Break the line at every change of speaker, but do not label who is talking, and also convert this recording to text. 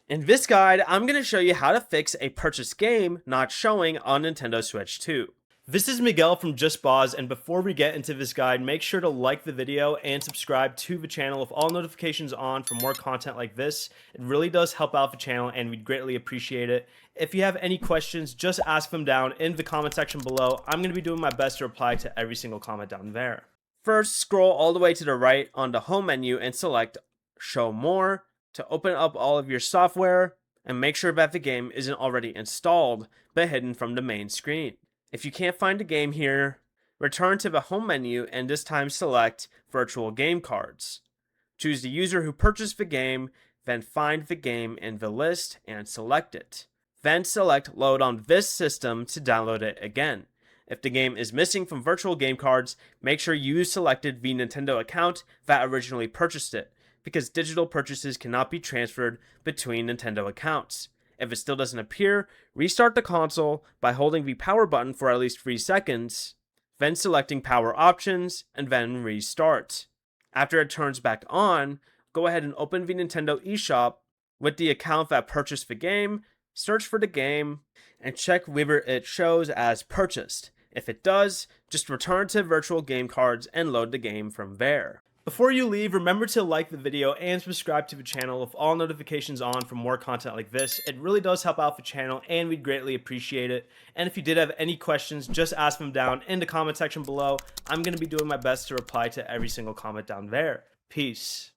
In this guide, I'm going to show you how to fix a purchased game not showing on Nintendo Switch 2. This is Miguel from Just Boz, and before we get into this guide, make sure to like the video and subscribe to the channel with all notifications on for more content like this. It really does help out the channel and we'd greatly appreciate it. If you have any questions, just ask them down in the comment section below. I'm going to be doing my best to reply to every single comment down there. First, scroll all the way to the right on the home menu and select Show More to open up all of your software and make sure that the game isn't already installed but hidden from the main screen. If you can't find a game here, return to the home menu and this time select Virtual Game Cards. Choose the user who purchased the game, then find the game in the list and select it. Then select Load on this system to download it again. If the game is missing from Virtual Game Cards, make sure you selected the Nintendo account that originally purchased it, because digital purchases cannot be transferred between Nintendo accounts. If it still doesn't appear, restart the console by holding the power button for at least 3 seconds, then selecting power options, and then restart. After it turns back on, go ahead and open the Nintendo eShop with the account that purchased the game, search for the game, and check whether it shows as purchased. If it does, just return to Virtual Game Cards and load the game from there. Before you leave, remember to like the video and subscribe to the channel with all notifications on for more content like this. It really does help out the channel and we'd greatly appreciate it. And if you did have any questions, just ask them down in the comment section below. I'm going to be doing my best to reply to every single comment down there. Peace.